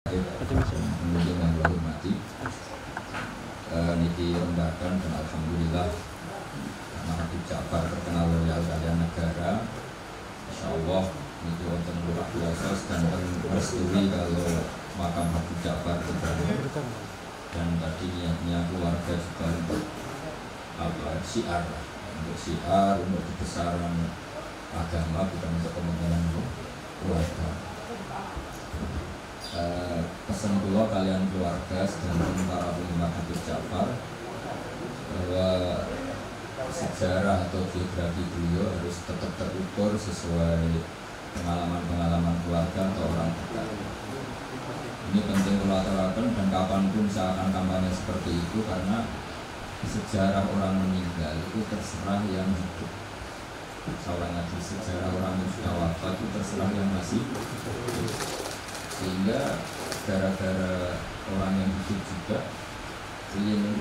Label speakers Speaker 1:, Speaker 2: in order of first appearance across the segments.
Speaker 1: Kemudian yang saya hormati, niki rembakan dan alhamdulillah karena Habib Ja'far terkenal loyal kalian negara. Insyaallah niki wonten luar biasa dan merestui kalau makam Habib Ja'far terbangun. Dan tadi niatnya keluarga juga untuk syiar, untuk kebesaran agama, bukan untuk kepentingan keluarga. Pesan kula kalian keluarga dan para penggemar Habib Ja'far bahwa sejarah atau biografi beliau harus tetap terukur sesuai pengalaman-pengalaman keluarga atau orang dekat. Ini penting kula aturaken dan kapanpun saya akan kampanye seperti itu, karena sejarah orang meninggal itu terserah yang hidup. Seorang lagi sejarah orang yang sudah wafat itu terserah yang masih hidup. Sehingga gara-gara orang yang hidup juga ingin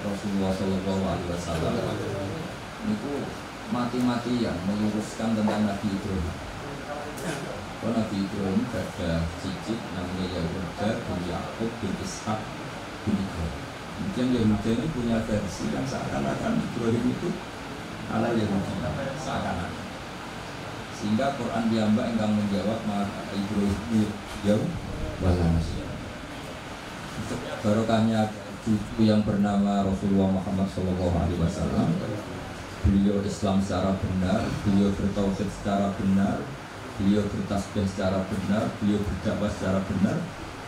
Speaker 1: Rasulullah SAW itu mati-matian meluruskan tentang Nabi Ibrahim. Kalau Nabi Ibrahim ada cicit namanya Yahuda bin Yakub bin Ishak bin Ibrahim. Kemudian Yahuda ini punya versi yang seakan-akan Ibrahim itu ala Yahudi, seakan-akan. Sehingga Quran diambak engkang menjawab maka Ibrahim jauh balas. Untuk barokahnya cucu yang bernama Rasulullah Muhammad SAW, beliau Islam secara benar, beliau bertauhid secara benar, beliau bertasbih secara benar, beliau berdakwah secara benar,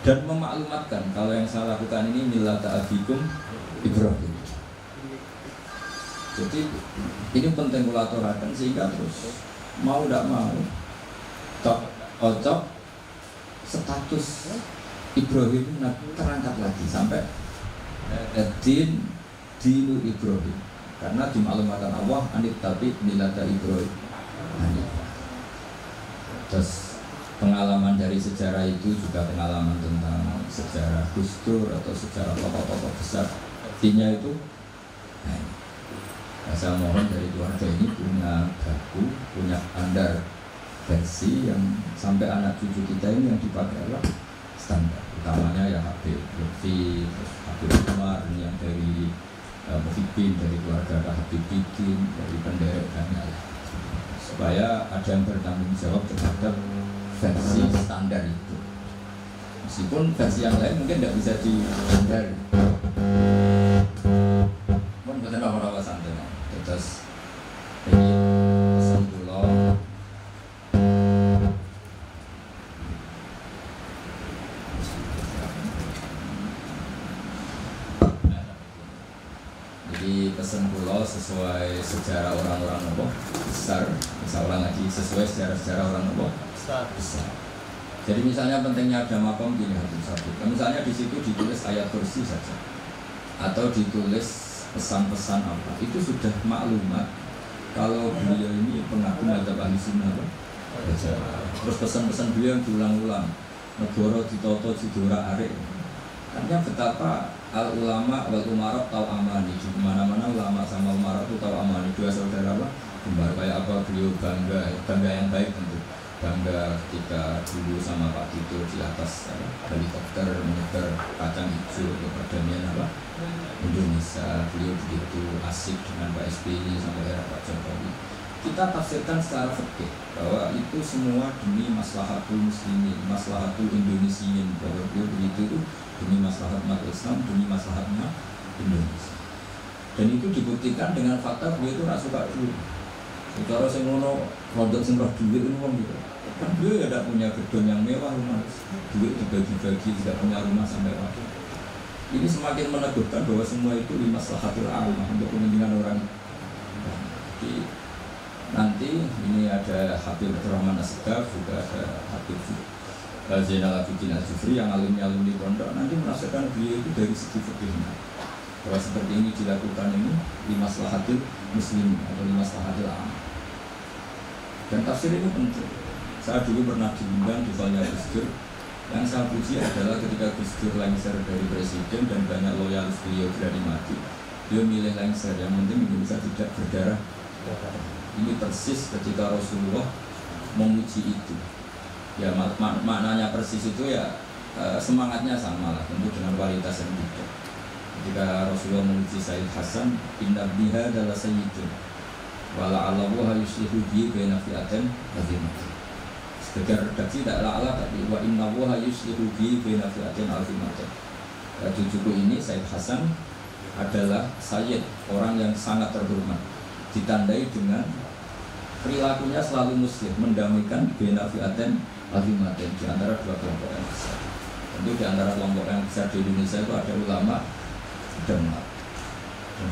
Speaker 1: dan memaklumatkan kalau yang saya lakukan ini millata abikum Ibrahim. Jadi ini penting kulaturakan sehingga terus mau tidak mau cocok status Ibrahim terangkat lagi sampai dinu Ibrahim, karena dimaklumatkan Allah anit tapi millata Ibrahim. Terus pengalaman dari sejarah itu juga pengalaman tentang sejarah Gus Dur atau sejarah tokoh-tokoh besar. Artinya itu saya mohon dari keluarga ini punya baku, punya standar versi yang sampai anak cucu kita ini yang dipakai adalah standar. Utamanya ya Habib Lutfi, Habib Umar, yang dari Muhyiddin, dari keluarga Habib Bikin, dari penderek dan lain. Supaya ada yang bertanggung jawab terhadap versi standar itu. Meskipun versi yang lain mungkin tidak bisa dihindari. Mohon betul apa-apa santai. Terus ini pesan pulau. Jadi pesan pulau sesuai sejarah orang-orang besar. Misalnya lagi sesuai sejarah orang besar. Jadi misalnya pentingnya ada makom gini Habib Sabit. Misalnya di situ ditulis ayat kursi saja, atau ditulis pesan-pesan apa, itu sudah maklumat kalau beliau ini pengagum mazhab ahli sunnah. Terus pesan-pesan beliau yang diulang-ulang, negara ditoto jidora arek. Artinya betapa al ulama wal umarok tahu amani, di mana-mana ulama sama umarok itu tahu amani, dua saudara lah. Kembar kayak apa beliau bangga yang baik tentu. Bangga ketika dulu sama Pak Tito di atas helikopter menyebar kacang hijau untuk perdamaian Indonesia. Beliau begitu asik dengan Pak SBY sampai era Pak Jokowi. Kita tafsirkan secara fikih bahwa itu semua demi maslahatul muslimin, maslahatul Indonesiin, bahwa beliau begitu demi maslahat umat Islam, demi maslahatnya Indonesia. Dan itu dibuktikan dengan fakta beliau itu tidak suka dulu. Secara saya ngono, produk sing roh duit itu gitu. Kan beliau tidak punya gedung yang mewah, rumah duit dibagi-bagi, tidak punya rumah sampai waktu. Ini semakin meneguhkan bahwa semua itu limaslahatil ammah, untuk kepentingan orang. Jadi nanti ini ada Habib Rahman Asgaf, juga ada Habib Zainal Abidin Al-Jufri yang alumni pondok. Nanti merasakan beliau itu dari segi fikihnya, bahwa seperti ini dilakukan ini limaslahatil muslim atau limaslahatil ammah. Dan tafsir ini penting. Saya dulu pernah diundang di Balnya Gus Dur. Yang saya puji adalah ketika Gus Dur lengser dari presiden dan banyak loyalis beliau berani mati, beliau milih lengser, yang penting Indonesia tidak berdarah. Ini persis ketika Rasulullah memuji itu. Ya maknanya persis itu ya semangatnya sama lah, tentu dengan kualitas yang beda. Ketika Rasulullah memuji Said Hasan, inna biha adalah sayyidun wala Allahu yuslihu bi baina fi'atin azimatin. Sekedar redaksi tidak ala tapi wa inna Allaha yuslihu bi baina fi'atin azimatin. Cucuku ini Said Hasan adalah sayyid, orang yang sangat terhormat, ditandai dengan perilakunya selalu muslim, mendamaikan baina fi'atin azimatin, di antara dua kelompok yang besar. Tentu di antara kelompok yang besar di Indonesia itu ada ulama dan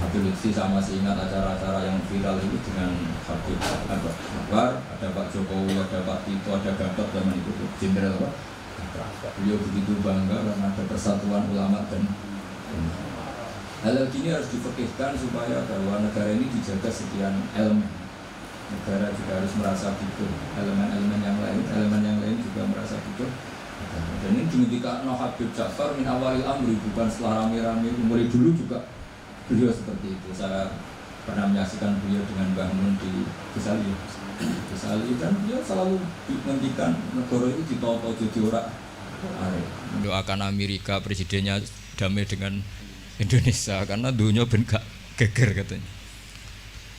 Speaker 1: Habib Lutfi. Sama masih ingat acara-acara yang viral itu dengan Habib Akbar, ada Pak Jokowi, ada Pak Tito, ada Gatot zaman itu Jenderal Pak. Beliau begitu bangga karena ada persatuan ulama dan hal ini harus dipikirkan supaya bahwa negara ini dijaga sekian elemen. Negara juga harus merasa butuh elemen-elemen yang lain juga merasa butuh. Dan ini dimiliki Habib Ja'far min awalil amri, bukan setelah rame-rame. Mulai dulu juga beliau seperti itu. Saya pernah menyaksikan beliau dengan Mbah Mun di Ghazali. Dan beliau selalu menghentikan negara itu ditoto jadi orang. Mendoakan Amerika presidennya damai dengan Indonesia karena dunia ben gak geger katanya.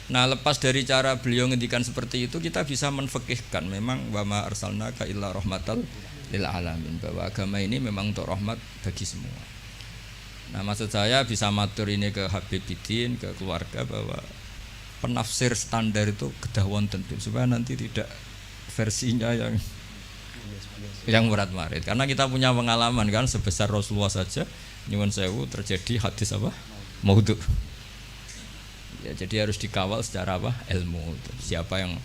Speaker 1: Nah, lepas dari cara beliau ngendikan seperti itu, kita bisa menfekihkan memang wa ma arsalnaka illa rahmatal lil alamin, bahwa agama ini memang untuk rahmat bagi semua. Nah, maksud saya bisa matur ini ke Habib Bidin, ke keluarga, bahwa penafsir standar itu kedah wonten supaya nanti tidak versinya yang murat-marit. Karena kita punya pengalaman kan, sebesar Rasulullah saja nyuwun sewu terjadi hadis apa? Maudhu. Ya, jadi harus dikawal secara apa? Ilmu. Siapa yang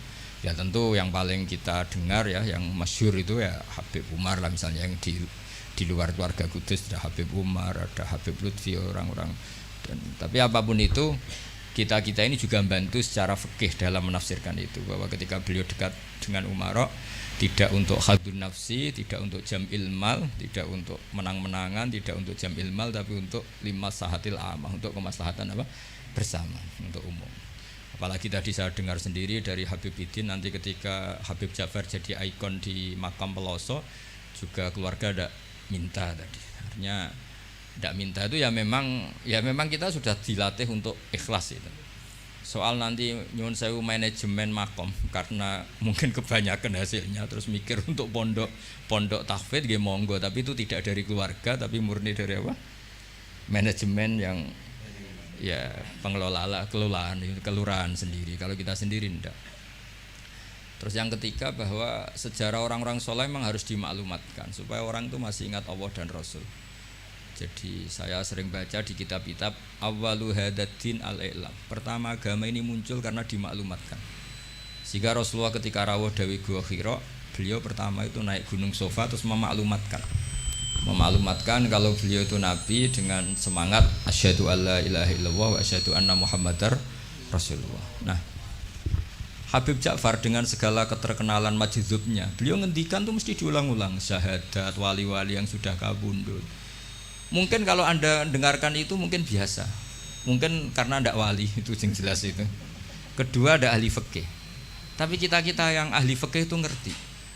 Speaker 1: ya tentu yang paling kita dengar ya, yang masyhur itu ya Habib Umar lah misalnya, yang di luar keluarga Kudus ada Habib Umar, ada Habib Lutfi, orang-orang. Dan tapi apapun itu, kita ini juga membantu secara fikih dalam menafsirkan itu, bahwa ketika beliau dekat dengan Umaro, tidak untuk hadun nafsi, tidak untuk jam ilmal, tidak untuk menang-menangan, tidak untuk jam ilmal, tapi untuk limaslahatil amah, untuk kemaslahatan apa? Bersama, untuk umum. Apalagi tadi saya dengar sendiri dari Habib Bidin, nanti ketika Habib Ja'far jadi ikon di makam Peloso, juga keluarga ada minta tadi. Artinya tidak minta itu ya memang kita sudah dilatih untuk ikhlas itu. Soal nanti nyuwun sewu manajemen makom karena mungkin kebanyakan hasilnya terus mikir untuk pondok tahfidz nggih monggo, tapi itu tidak dari keluarga tapi murni dari apa? Manajemen yang ya pengelola kelurahan sendiri. Kalau kita sendiri enggak. Terus yang ketiga, bahwa sejarah orang-orang soleh memang harus dimaklumatkan supaya orang itu masih ingat Allah dan Rasul. Jadi saya sering baca di kitab-kitab awwalu hadaddin al-i'lam. Pertama agama ini muncul karena dimaklumatkan. Sehingga Rasulullah ketika rawuh Dawi Gua Hira, beliau pertama itu naik gunung Sofa terus memaklumatkan kalau beliau itu nabi dengan semangat asyhadu alla ilaha illallah wa asyhadu anna muhammadar rasulullah. Nah, Habib Ja'far dengan segala keterkenalan majdzubnya, beliau ngendikan tuh mesti diulang-ulang syahadat wali-wali yang sudah kabundut. Mungkin kalau Anda dengarkan itu mungkin biasa. Mungkin karena ndak wali itu yang jelas itu. Kedua ada ahli fikih. Tapi kita-kita yang ahli fikih itu ngerti.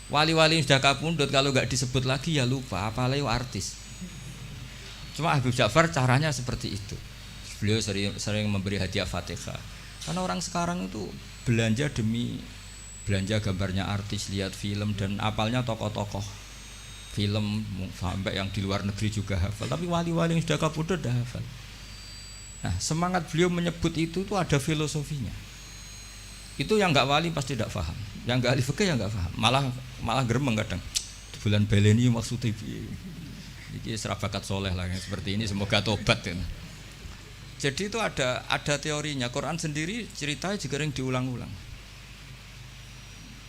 Speaker 1: Wali-wali yang sudah kabundut kalau enggak disebut lagi ya lupa, apalagi artis. Cuma Habib Ja'far caranya seperti itu. Beliau sering memberi hadiah Fatihah. Karena orang sekarang itu belanja demi belanja gambarnya artis, lihat film dan apalnya tokoh-tokoh film sampai yang di luar negeri juga hafal, tapi wali-wali yang sudah kabudut dah hafal. Nah, semangat beliau menyebut itu tuh ada filosofinya. Itu yang enggak wali pasti tidak paham, yang enggak ahli fikih yang enggak paham, malah gremeng kadang. Bulan baleni maksudnya iki serabakat soleh lah yang seperti ini, semoga tobat ya. Jadi itu ada teorinya. Quran sendiri ceritanya juga yang diulang-ulang.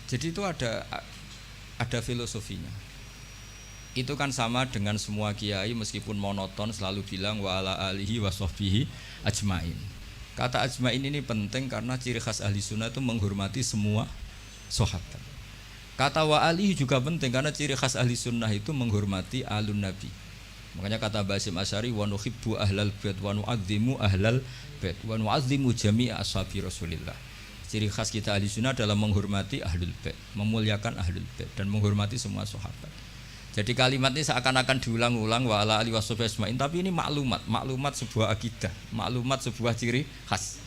Speaker 1: Jadi itu ada filosofinya. Itu kan sama dengan semua kiai meskipun monoton selalu bilang wa ala alihi wa sahbihi ajmain. Kata ajmain ini penting karena ciri khas ahli sunnah itu menghormati semua sahabat. Kata wa alihi juga penting karena ciri khas ahli sunnah itu menghormati alun nabi. Makanya kata Basim Asy'ari wa nuhibbu ahlal bait wa nu'azzimu ahlal bait wa nu'azzimu jami'a ashabi Rasulillah. Ciri khas kita ahli sunnah adalah menghormati ahlul bait, memuliakan ahlul bait dan menghormati semua sahabat. Jadi kalimat ini seakan-akan diulang-ulang wa ala alihi washabihi ajmain, tapi ini maklumat sebuah akidah, maklumat sebuah ciri khas.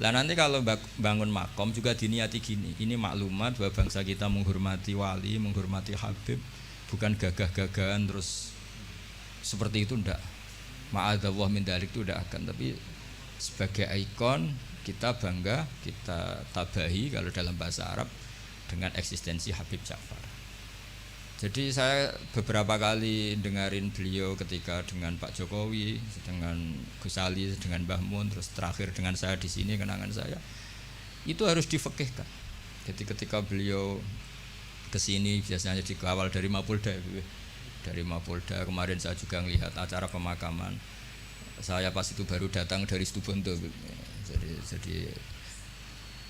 Speaker 1: Lah nanti kalau bangun makom juga diniati gini, ini maklumat bahwa bangsa kita menghormati wali, menghormati habib, bukan gagah-gagahan terus seperti itu ndak. Ma'adzallah min dzalik itu ndak akan, tapi sebagai ikon kita bangga, kita tabahi kalau dalam bahasa Arab dengan eksistensi Habib Ja'far. Jadi saya beberapa kali dengarin beliau ketika dengan Pak Jokowi, dengan Gus Ali, dengan Mbah Mun, terus terakhir dengan saya di sini kenangan saya. Itu harus difekihkan. Jadi ketika beliau ke sini biasanya dikawal dari Mapolda. Dari Mapolda kemarin saya juga melihat acara pemakaman. Saya pas itu baru datang dari Situbondo.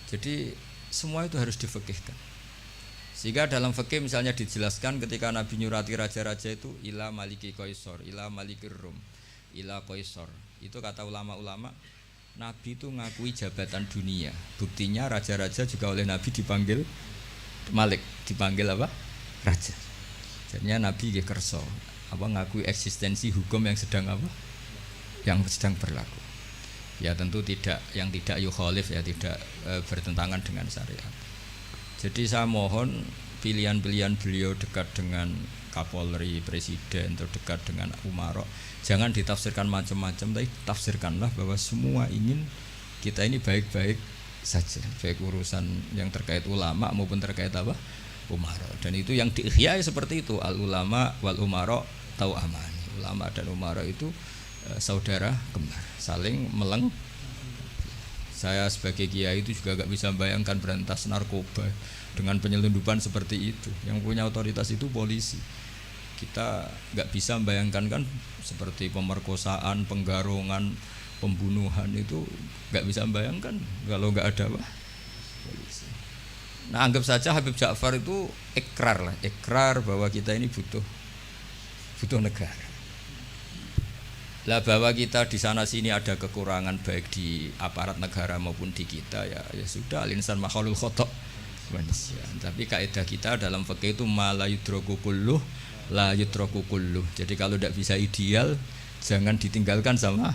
Speaker 1: Jadi semua itu harus difekihkan. Sehingga dalam fikih misalnya dijelaskan ketika Nabi nyurati raja-raja itu ila maliki qaisar, ila malikir rum, ila qaisar. Itu kata ulama-ulama, Nabi itu ngakui jabatan dunia. Buktinya raja-raja juga oleh Nabi dipanggil malik, dipanggil apa? Raja. Jadinya Nabi nggih kersa apa ngakui eksistensi hukum yang sedang apa? Yang sedang berlaku. Ya tentu tidak yang tidak yukhalif, ya tidak bertentangan dengan syariat. Jadi saya mohon pilihan-pilihan beliau dekat dengan Kapolri, Presiden, atau dekat dengan Umaro, jangan ditafsirkan macam-macam, tapi tafsirkanlah bahwa semua ingin kita ini baik-baik saja, baik urusan yang terkait ulama maupun terkait apa? Umaro. Dan itu yang diihyai seperti itu, al ulama wal umaro tau amani. Ulama dan umaro itu saudara kembar, saling meleng. Saya sebagai kiai itu juga gak bisa bayangkan berantas narkoba dengan penyelundupan seperti itu. Yang punya otoritas itu polisi. Kita gak bisa bayangkan kan seperti pemerkosaan, penggarongan, pembunuhan itu gak bisa bayangkan kalau gak ada apa? Polisi. Nah anggap saja Habib Ja'far itu ikrar bahwa kita ini butuh negara. Lah bahwa kita di sana sini ada kekurangan baik di aparat negara maupun di kita ya sudah, al-insan makhlukul khata' manusia. Tapi kaidah kita dalam fikih itu la yudraku kulluh la yudraku kulluh. Jadi kalau tidak bisa ideal jangan ditinggalkan sama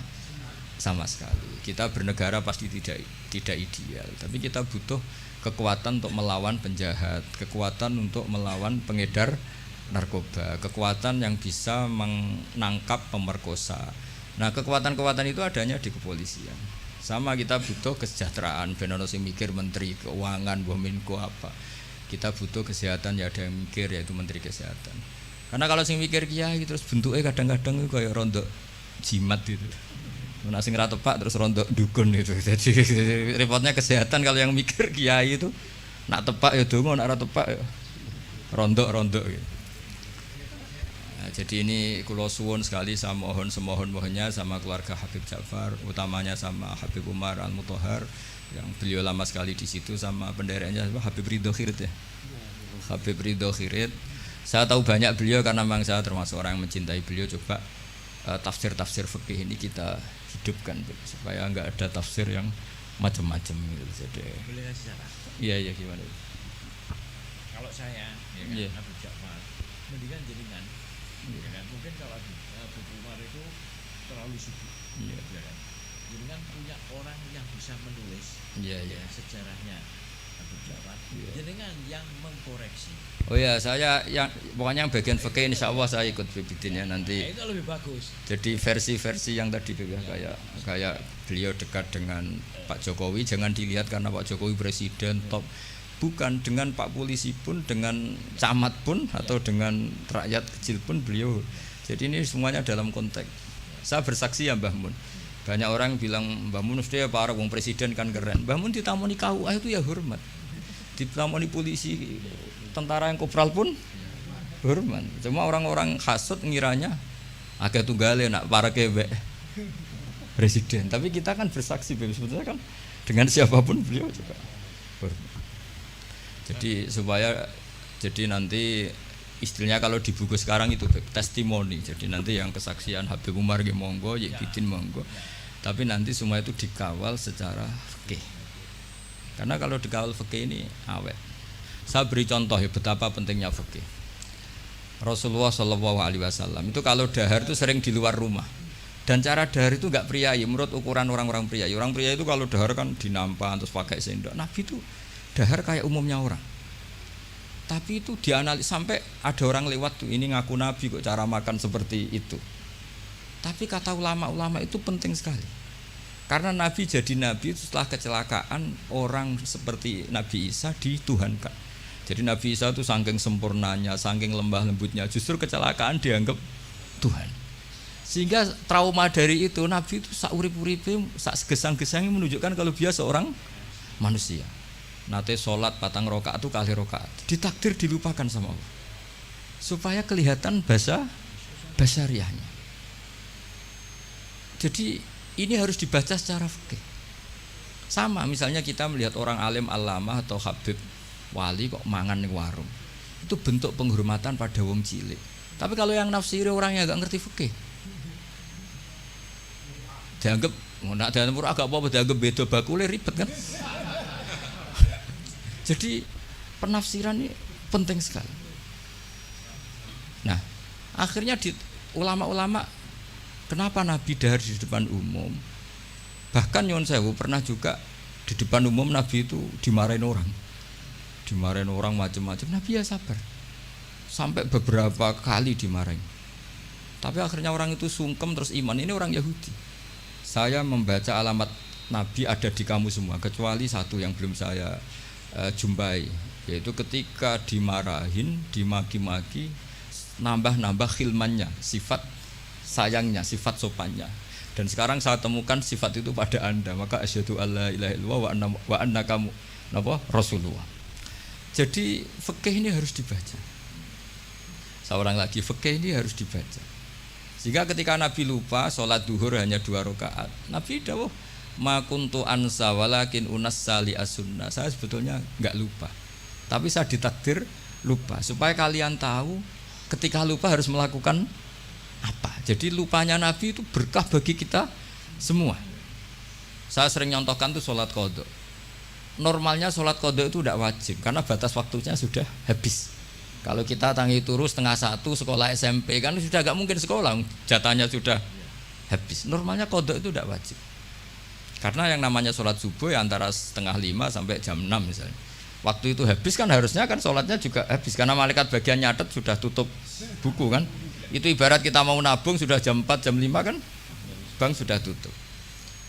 Speaker 1: sekali. Kita bernegara pasti tidak ideal, tapi kita butuh kekuatan untuk melawan penjahat, kekuatan untuk melawan pengedar narkoba, kekuatan yang bisa menangkap pemerkosa. Nah, kekuatan-kekuatan itu adanya di kepolisian. Sama kita butuh kesejahteraan, ben ono sing mikir menteri keuangan, Menko apa. Kita butuh kesehatan, ya ada yang mikir yaitu menteri kesehatan. Karena kalau sing mikir kiai terus bentuknya kadang-kadang kayak rondo jimat gitu. Nah, sing ra tepak terus rondo dukun itu. Jadi repotnya kesehatan kalau yang mikir kiai itu nak tepak ya donga, nak ra tepak ya rondo gitu. Jadi ini kula suwun sekali, saya mohon semohon-mohonnya sama keluarga Habib Ja'far, utamanya sama Habib Umar Al-Mutahhar yang beliau lama sekali di situ, sama pendereknya Habib Ridho Khirit ya. Habib Ridho Khirit. Saya tahu banyak beliau karena memang saya termasuk orang yang mencintai beliau. Coba tafsir-tafsir fikih ini kita hidupkan supaya enggak ada tafsir yang macam-macam gitu. Jadi iya gimana?
Speaker 2: Kalau saya ya kan, Habib Ja'far mendingan jaringan. Ya kan? Mungkin kalau Abu Umar itu terlalu sibuk, ya kan? Jadi kan punya orang yang bisa menulis sejarahnya Abu Ja'far, jadi kan yang mengkoreksi.
Speaker 1: Oh ya, saya yang pokoknya yang bagian fikih insya Allah saya ikut bibitinnya nanti.
Speaker 2: Itu lebih bagus.
Speaker 1: Jadi versi-versi yang tadi kayak beliau dekat dengan Pak Jokowi, jangan dilihat karena Pak Jokowi presiden top. Bukan, dengan Pak Polisi pun, dengan camat pun, atau dengan rakyat kecil pun beliau. Jadi ini semuanya dalam konteks. Saya bersaksi ya Mbah Mun. Banyak orang bilang Mbah Mun mesti ya para wong presiden kan keren. Mbah Mun ditamoni KUA itu ya hormat. Ditamoni polisi, tentara yang kopral pun hormat. Cuma orang-orang hasut ngiranya agak tunggale nak para kebek presiden. Tapi kita kan bersaksi sebetulnya kan dengan siapapun beliau juga hormat. Jadi nanti istilahnya kalau di buku sekarang itu testimoni. Jadi nanti yang kesaksian Habib Umar monggo, Yekidin monggo. Tapi nanti semua itu dikawal secara fikih. Karena kalau dikawal fikih ini awet. Saya beri contoh ya betapa pentingnya fikih.
Speaker 3: Rasulullah Shallallahu Alaihi Wasallam itu kalau dahar itu sering di luar rumah. Dan cara dahar itu enggak priayi menurut ukuran orang-orang priayi. Orang priayi itu kalau dahar kan dinampan terus pakai sendok. Nabi itu dahar kayak umumnya orang. Tapi itu dianalisis sampai ada orang lewat tuh ini ngaku Nabi kok cara makan seperti itu. Tapi kata ulama-ulama itu penting sekali. Karena Nabi jadi Nabi setelah kecelakaan orang seperti Nabi Isa dituhankan. Jadi Nabi Isa itu saking sempurnanya, saking lembah lembutnya, justru kecelakaan dianggap Tuhan. Sehingga trauma dari itu Nabi itu sak urip-uripe sak gesang-gesangnya menunjukkan kalau dia seorang manusia. Nate sholat 4 rakaat itu kali rakaat ditakdir dilupakan sama Allah supaya kelihatan basariahnya. Jadi ini harus dibaca secara fikih. Sama misalnya kita melihat orang alim allamah atau habib wali kok mangan di warung, itu bentuk penghormatan pada wong cilik. Tapi kalau yang nafsiri orang yang agak ngerti fikih dianggap nak dalam agak apa dianggap beda bakule ribet kan. Jadi penafsiran ini penting sekali. Nah, akhirnya ulama-ulama kenapa Nabi dahar di depan umum? Bahkan Nyon Sewu pernah juga di depan umum Nabi itu dimarahin orang macam-macam. Nabi ya sabar. Sampai beberapa kali dimarahin. Tapi akhirnya orang itu sungkem terus iman. Ini orang Yahudi. Saya membaca alamat Nabi ada di kamu semua kecuali satu yang belum saya jumpai, yaitu ketika dimarahin, dimaki-maki, nambah khilmannya, sifat sayangnya, sifat sopannya. Dan sekarang saya temukan sifat itu pada Anda, maka asyhadu alla ilaha illallah wa annaka Rasulullah. Jadi fikih ini harus dibaca. Seorang lagi fikih ini harus dibaca. Sehingga ketika Nabi lupa sholat duhur hanya 2 rakaat, Nabi dawuh ma kuntu ansa walakin unassali as-sunnah. Saya sebetulnya enggak lupa, tapi saya ditakdir lupa supaya kalian tahu ketika lupa harus melakukan apa. Jadi lupanya Nabi itu berkah bagi kita semua. Saya sering nyontohkan tuh sholat qadha. Normalnya sholat qadha itu tidak wajib karena batas waktunya sudah habis. Kalau kita tangi turu 12:30 sekolah SMP kan sudah agak mungkin sekolah, jatahnya sudah habis. Normalnya qadha itu tidak wajib. Karena yang namanya sholat subuh ya antara 4:30 sampai jam 6 misalnya. Waktu itu habis kan harusnya kan sholatnya juga habis karena malaikat bagian nyatet sudah tutup buku kan. Itu ibarat kita mau nabung sudah jam 4 jam 5 kan bank sudah tutup.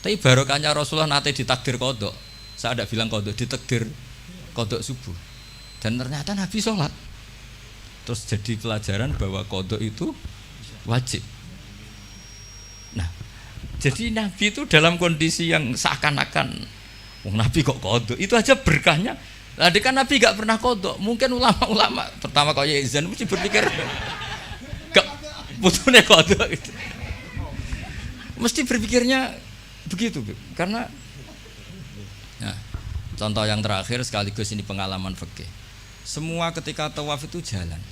Speaker 3: Tapi barokahnya Rasulullah nate ditakdir qadha. Saya tidak bilang qadha, ditakdir qadha subuh. Dan ternyata Nabi sholat. Terus jadi pelajaran bahwa qadha itu wajib. Nah, jadi Nabi itu dalam kondisi yang seakan-akan Nabi kok qadha, itu aja berkahnya. Nah, kan Nabi gak pernah qadha. Mungkin ulama-ulama pertama kali izin mesti berpikir gak butuhnya qadha gitu. Mesti berpikirnya begitu, karena nah, contoh yang terakhir sekaligus ini pengalaman fikih. Semua ketika tawaf itu jalan.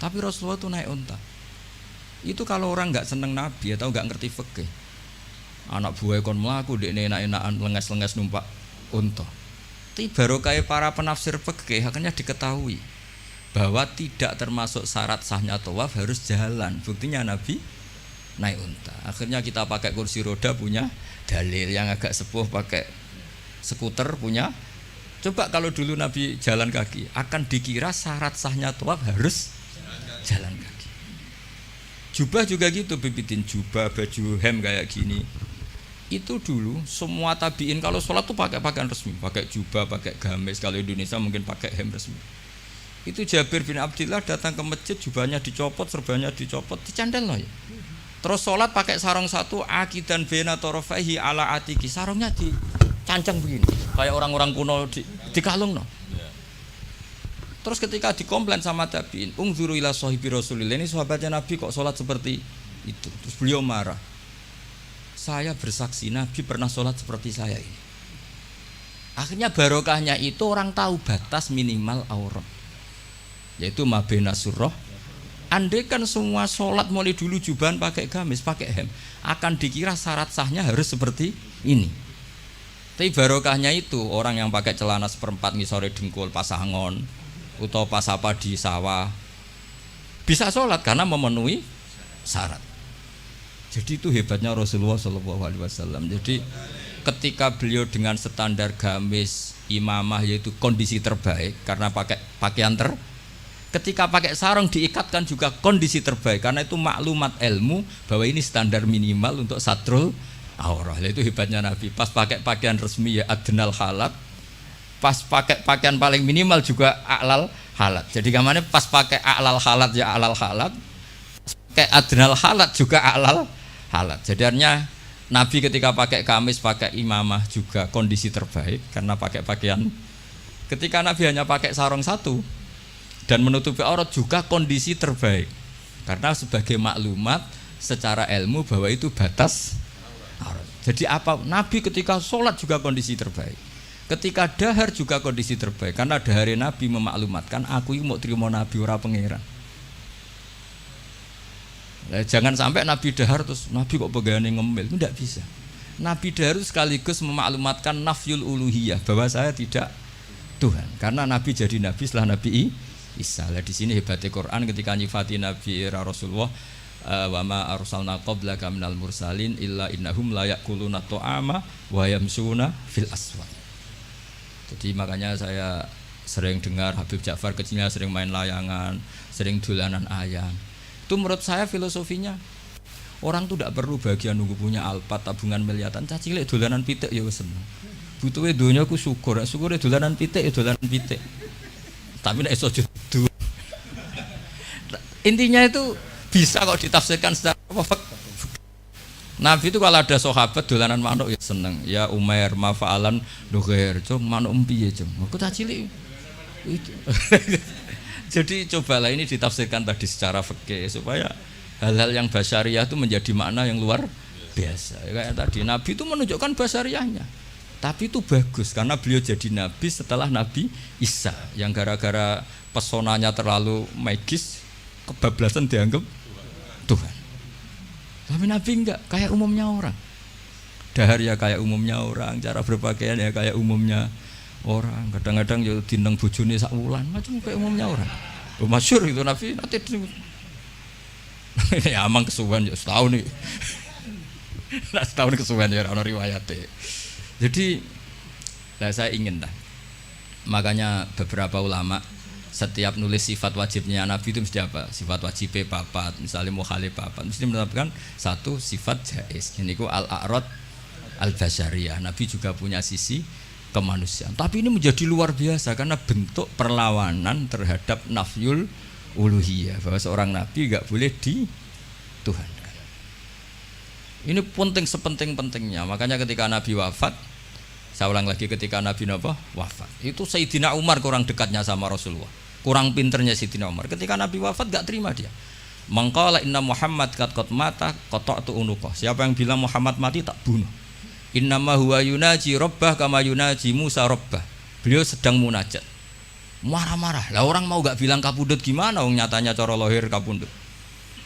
Speaker 3: Tapi Rasulullah itu naik unta. Itu kalau orang nggak seneng Nabi atau nggak ngerti fikih, anak buah kon melaku dek enak-enakan lenges-lenges numpak unta. Tapi barokah para penafsir fikih akhirnya diketahui bahwa tidak termasuk syarat sahnya tawaf harus jalan. Buktinya Nabi naik unta. Akhirnya kita pakai kursi roda punya dalil, yang agak sepuh pakai skuter punya. Coba kalau dulu Nabi jalan kaki, akan dikira syarat sahnya tawaf harus jalan kaki. Jubah juga gitu, bibitin jubah, baju hem kayak gini. Itu dulu semua tabiin kalau sholat tuh pakai pakaian resmi, pakai jubah, pakai gamis. Kalau Indonesia mungkin pakai hem resmi. Itu Jabir bin Abdillah datang ke masjid, jubahnya dicopot, serbannya dicopot, dicandel loh ya. Terus sholat pakai sarung satu, akidan bena torofaihi ala atiki, sarungnya dicancang begini, kayak orang-orang kuno di kalung no. Terus ketika dikomplain sama tabiin, ungzuru ila sahibi Rasulillah, ini sahabatnya Nabi kok sholat seperti itu. Terus beliau marah. Saya bersaksi Nabi pernah sholat seperti saya ini. Akhirnya barokahnya itu orang tahu batas minimal aurat, yaitu mabena surah. Andai kan semua sholat mulai dulu jubahan pakai gamis, pakai hem, akan dikira syarat sahnya harus seperti ini. Tapi barokahnya itu orang yang pakai celana seperempat ngisore dengkul pasangon atau pas apa di sawah, bisa sholat karena memenuhi syarat. Jadi itu hebatnya Rasulullah SAW. Jadi ketika beliau dengan standar gamis imamah yaitu kondisi terbaik karena pakai pakaian ketika pakai sarung diikatkan juga kondisi terbaik karena itu maklumat ilmu bahwa ini standar minimal untuk satrul aurah. Itu hebatnya Nabi. Pas pakai pakaian resmi ya adnal halat, pas pakai pakaian paling minimal juga a'lal halat. Jadi kemana pas pakai a'lal halat ya a'lal halat, pakai adnal halat juga a'lal halat. Jadi artinya Nabi ketika pakai kamis, pakai imamah juga kondisi terbaik karena pakai pakaian. Ketika Nabi hanya pakai sarung satu dan menutupi aurat juga kondisi terbaik karena sebagai maklumat secara ilmu bahwa itu batas aurat. Jadi apa? Nabi ketika sholat juga kondisi terbaik, ketika dahar juga kondisi terbaik karena dahari Nabi memaklumatkan aku ini mau terima Nabi ora pangeran. Jangan sampai Nabi dahar terus Nabi kok pegawai ngemil, itu tidak bisa. Nabi dahar sekaligus memaklumatkan nafyul uluhiyah bahwa saya tidak Tuhan karena Nabi jadi Nabi setelah Nabi Isa. Di sini hebatnya Quran ketika nyifati Nabi era Rasulullah, wa ma arsalna qablaka minal mursalin illa innahum la yaquluna ta'ama wa yamsuna fil aswaq. Jadi makanya saya sering dengar Habib Ja'far kecilnya sering main layangan, sering dolanan ayam. Itu menurut saya filosofinya orang tuh tidak perlu bagian nunggu punya alpat tabungan miliatan, cacilek dolanan pitik ya wis seneng. Butuhe donya ku syukur dolanan pitik ya dolanan pitik. Tapi nek iso judu. Intinya itu bisa kok ditafsirkan secara apa? Nabi itu kalau ada sahabat dolanan manuk ya seneng. Ya Umair mafa'alan doger, cung manuk piye cung. Aku tak cilik. Jadi cobalah ini ditafsirkan tadi secara fikih supaya hal-hal yang basyariah itu menjadi makna yang luar biasa. Kayak tadi Nabi itu menunjukkan basyariahnya. Tapi itu bagus karena beliau jadi Nabi setelah Nabi Isa yang gara-gara pesonanya terlalu magis, kebablasan dianggap Tuhan. Tapi Nabi enggak, kayak umumnya orang. Dahar ya kayak umumnya orang, cara berpakaian ya kayak umumnya orang. Kadang-kadang ya dineng bojone sak wulan, macam kayak umumnya orang. Masyhur itu Nabi nanti ya amang kesuwen ya setahun nih. Nah, setahun kesuwen ya ana riwayate. Jadi saya ingin lah. Makanya beberapa ulama setiap nulis sifat wajibnya Nabi itu mesti apa? Sifat wajibnya papat, misalnya mukhalif papat, mesti menetapkan satu sifat jaiz. Ini ku al-a'rad al-basyariyah. Nabi juga punya sisi kemanusiaan. Tapi ini menjadi luar biasa karena bentuk perlawanan terhadap nafyul uluhiyah, bahwa seorang nabi enggak boleh dituhankan. Ini penting sepenting-pentingnya. Makanya ketika Nabi wafat, saya ulang lagi, ketika Nabi wafat, itu Sayyidina Umar kurang dekatnya sama Rasulullah, kurang pinternya Sayyidina Umar. Ketika Nabi wafat gak terima dia. Mangqala inna Muhammad qad mata qata'tu unuqah. Siapa yang bilang Muhammad mati tak bunuh. Innama huwa yunaji rabbah kama yunaji Musa rabbah. Beliau sedang munajat. Marah-marah. Lah orang mau gak bilang kapundhut gimana wong nyatanya cara lahir kapundhut.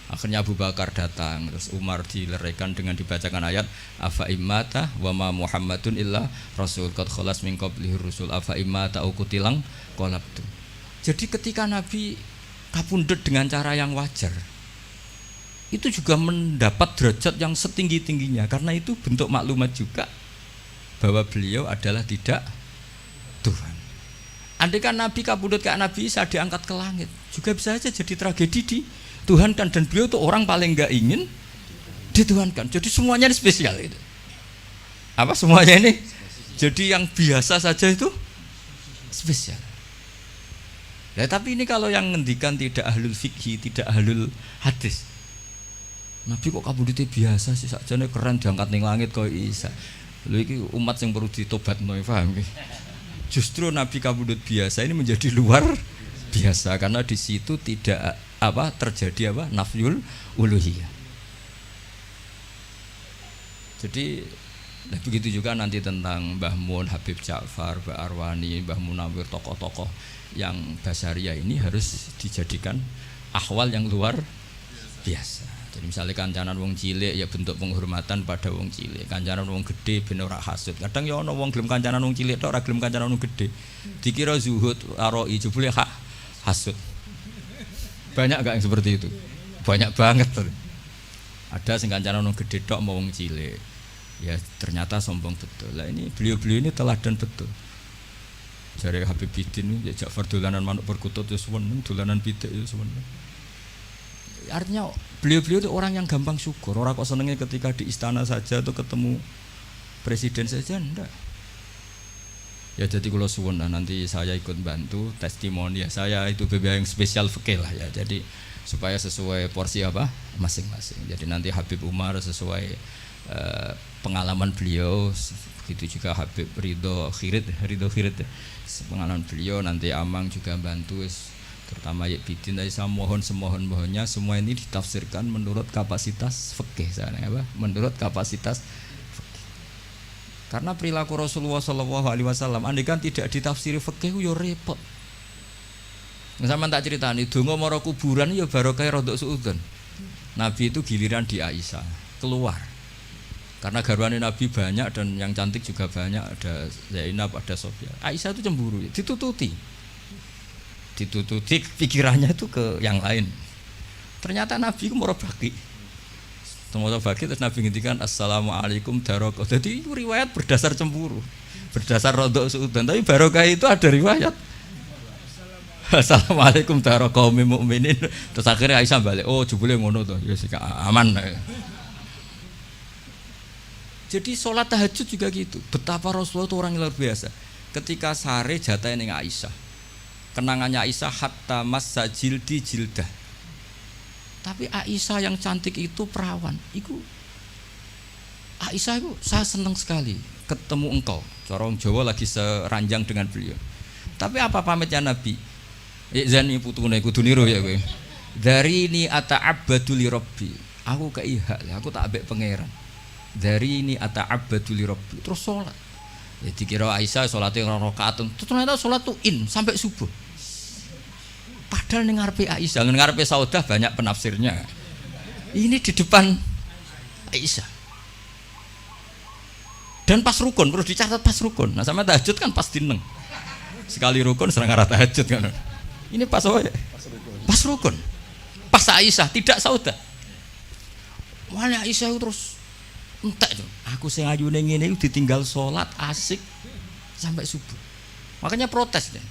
Speaker 3: Akhirnya Abu Bakar datang, terus Umar dileraikan dengan dibacakan ayat afa immata wa ma Muhammadun illa rasul qad khalas min qablihi rusul afa immata au kutilang qalabtu. Jadi ketika Nabi kapundhut dengan cara yang wajar, itu juga mendapat derajat yang setinggi-tingginya karena itu bentuk maklumat juga bahwa beliau adalah tidak Tuhan. Andai kan Nabi kapundhut kayak Nabi Isa diangkat ke langit, juga bisa saja jadi tragedi di Tuhankan, dan beliau itu orang paling enggak ingin dituhankan. Jadi semuanya ini spesial itu. Apa semuanya ini? Jadi yang biasa saja itu spesial. Ya, tapi ini kalau yang ngendikan tidak ahlul fikih, tidak ahlul hadis. Nabi kok kabudute biasa sih, sakjane keren diangkat ning langit kok Isa. Lho iki umat yang perlu ditobatno, paham nggih? Justru Nabi kabudut biasa ini menjadi luar biasa karena di situ tidak terjadi nafyul uluhiyah. Jadi begitu juga nanti tentang Mbah Mun, Habib Ja'far, Mbah Arwani, Mbah Munawir, tokoh-tokoh yang basyariah ini harus dijadikan ahwal yang luar biasa. Jadi misalnya kancanan wong cilik ya bentuk penghormatan pada wong cilik, kancanan wong gede ben ora hasud. Kadang ya ana wong gelem kancanan wong cilik tok ora gelem kancanan wong gede. Dikira zuhud aroi jebule hasud. Banyak gak yang seperti itu? Banyak banget. Ada sing kancane ono gedhe tok mau wong cilik. Ya ternyata sombong betul. Lah ini beliau-beliau ini teladan betul. Jare Habib Bidin ya Ja'far dolanan manuk perkutut ya seneng, dolanan pitik ya seneng. Artinya beliau-beliau itu orang yang gampang syukur. Orang kok senengnya ketika di istana saja atau ketemu presiden saja enggak. Ya jadi kalau suwun nanti saya ikut bantu testimoni ya saya itu BBA yang spesial fikih lah ya. Jadi supaya sesuai porsi apa masing-masing. Jadi nanti Habib Umar sesuai pengalaman beliau, begitu juga Habib Ridho Khirid pengalaman beliau, nanti Amang juga bantu, terutama Yek Bidin. Tadi saya semohonnya semua ini ditafsirkan menurut kapasitas fikih sana apa? Menurut kapasitas fikih. Karena perilaku Rasulullah SAW andai kan tidak ditafsiri fikih yo repot. Sama tak ceritani, donga mara kuburan ya barokah rodok suudon. Nabi itu giliran di Aisyah keluar. Karena garwane Nabi banyak dan yang cantik juga banyak, ada Zainab, ada Sofia. Aisyah itu cemburu, ditututi pikirannya itu ke yang lain. Ternyata Nabi itu mara baki. Mara baki terus Nabi ngendikan assalamualaikum darokah. Jadi itu riwayat berdasar cemburu, berdasar rodok suudon, tapi barokah itu ada riwayat. Assalamualaikum darokah mukminin. Terus akhirnya Aisyah balik, oh jebule ngono to, ya sik aman. Jadi sholat tahajud juga gitu. Betapa Rasulullah itu orang yang luar biasa. Ketika sare jatah ning Aisyah. Kenangannya Aisyah hatta massa jildi jildah. Tapi Aisyah yang cantik itu perawan. Aisyah itu saya senang sekali ketemu engkau. Corong Jawa lagi seranjang dengan beliau. Tapi apa pamitnya Nabi? Zani putune kudu niru ya kowe. Dari ini ata'abbadu li rabbi. Aku kei hak, aku tak ambek pangeran. Dari ini ata'abbadu li rabbi. Terus salat. Ya dikira Aisyah salate rakaat. Ternyata salat tuh sampai subuh. Padahal ning ngarepe Aisyah, ning ngarepe Saudah banyak penafsirnya. Ini di depan Aisyah. Dan pas rukun, perlu dicatat pas rukun. Nah sama tahajud kan pas dineng. Sekali rukun serang arah tahajud kan. Ini pas apa ya? Pas rukun. Pas Aisyah, tidak Saudah. Mana Aisyah terus entek tuh. Aku sing ayune ngene ditinggal salat asik sampai subuh. Makanya protes deh.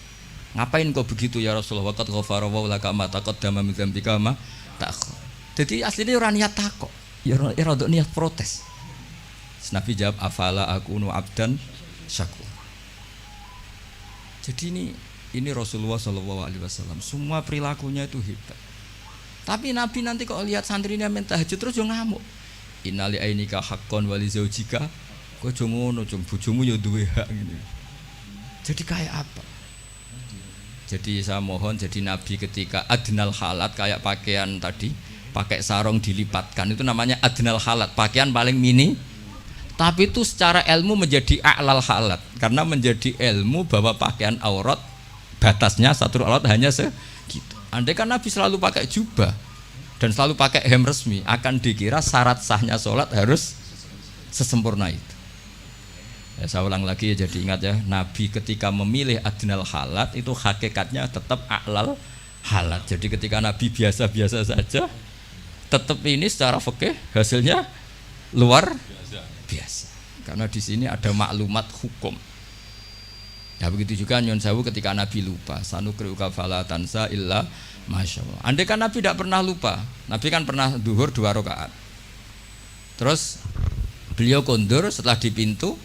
Speaker 3: Ngapain kok begitu ya Rasulullah? Waqad ghafara wa laka ma taqaddama min dzambika ma ta'akhkhar. Jadi aslinya ora niat takok. Ya rada niat protes. Nabi jawab afala akunu abdan syakur. Jadi ini Rasulullah SAW. Semua perilakunya itu hebat. Tapi Nabi nanti kok lihat santrinya main tahajud terus yo ngamuk. Innali ainika haqqon wali zaujika. Kok jo ngono, jong bojomu yo duwe hak ngene. Jadi kayak apa? Jadi saya mohon jadi Nabi ketika adnal halat kayak pakaian tadi, pakai sarung dilipatkan itu namanya adnal halat, pakaian paling mini. Tapi itu secara ilmu menjadi a'lal halat karena menjadi ilmu bahwa pakaian aurat batasnya satu aurat hanya segitu. Andai kan Nabi selalu pakai jubah dan selalu pakai hem resmi, akan dikira syarat sahnya sholat harus sesempurna itu. Ya, saya ulang lagi ya, jadi ingat ya, Nabi ketika memilih adnal halat itu hakikatnya tetap a'lal halat. Jadi ketika Nabi biasa-biasa saja, tetap ini secara fikih hasilnya luar biasa. Karena di sini ada maklumat hukum. Ya begitu juga nyon sewu ketika Nabi lupa, sanukriuka fala tansa illa masyaallah. Andai kan Nabi tidak pernah lupa, Nabi kan pernah duhur 2 rakaat. Terus beliau kondur setelah di pintu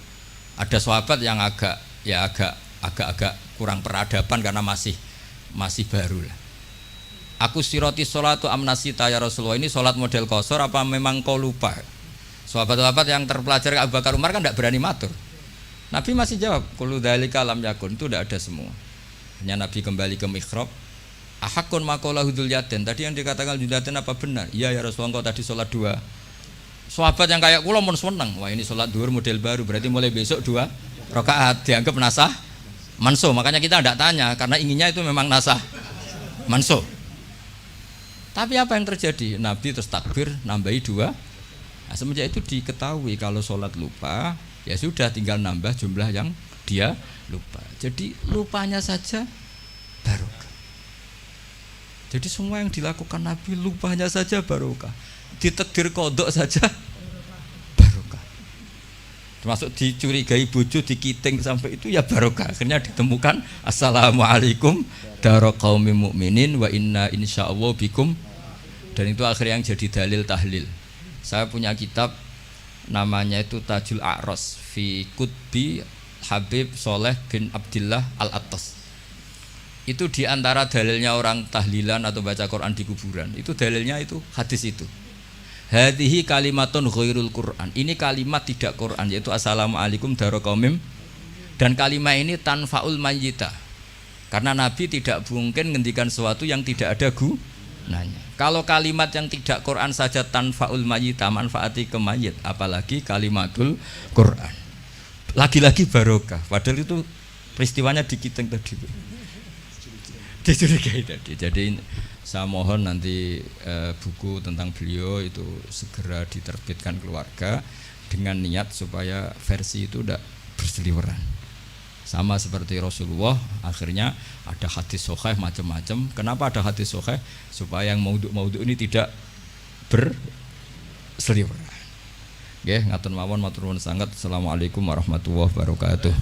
Speaker 3: ada sahabat yang agak kurang peradaban karena masih baru lah. Aku siroti sholatu amnasita ya Rasulullah, ini sholat model qasar apa memang kau lupa? Sahabat-sahabat yang terpelajar Abu Bakar Umar kan tidak berani matur. Nabi masih jawab, kullu dzalika lam yakun, itu tidak ada semua. Hanya Nabi kembali ke mihrab. Ahakun maqalahu dzulyatin, tadi yang dikatakan dzulyatin apa benar? Iya ya Rasulullah, engkau tadi sholat 2. Sahabat yang kayak kula mun seneng, wah ini sholat duhur model baru, berarti mulai besok 2 rakaat dianggap nasah mansuh. Makanya kita tidak tanya karena inginnya itu memang nasah mansuh. Tapi apa yang terjadi? Nabi terus takbir nambahi 2. Nah, semenjak itu diketahui kalau sholat lupa, ya sudah tinggal nambah jumlah yang dia lupa. Jadi lupanya saja barokah. Jadi semua yang dilakukan Nabi lupanya saja barokah, ditakdir kodok saja barokah. Termasuk dicurigai bojo, dikiting sampai itu ya barokah. Akhirnya ditemukan assalamualaikum daro qaumil mukminin wa inna insyaallah bikum. Dan itu akhirnya yang jadi dalil tahlil. Saya punya kitab namanya itu Tajul A'ros fi Qutbi Habib Soleh bin Abdillah Al-Attas. Itu diantara dalilnya orang tahlilan atau baca Quran di kuburan. Itu dalilnya itu hadis itu. Hadhihi kalimatun ghairul Quran. Ini kalimat tidak Quran, yaitu assalamualaikum daro qaumim. Dan kalimat ini tanfaul mayyita. Karena Nabi tidak mungkin ngendikan sesuatu yang tidak ada gunanya. Kalau kalimat yang tidak Quran saja tanfaul mayyita, manfaati ke mayit, apalagi kalimatul Quran. Lagi-lagi barokah. Padahal itu peristiwanya di Kiteng tadi. Dicurigai tadi. Jadi saya mohon nanti buku tentang beliau itu segera diterbitkan keluarga dengan niat supaya versi itu tidak berseliweran. Sama seperti Rasulullah, akhirnya ada hadis sahih macam-macam. Kenapa ada hadis sahih? Supaya yang maudhu ini tidak berseliweran. Nggih, ngatur mawon matur nuwun sangat. Assalamualaikum warahmatullahi wabarakatuh.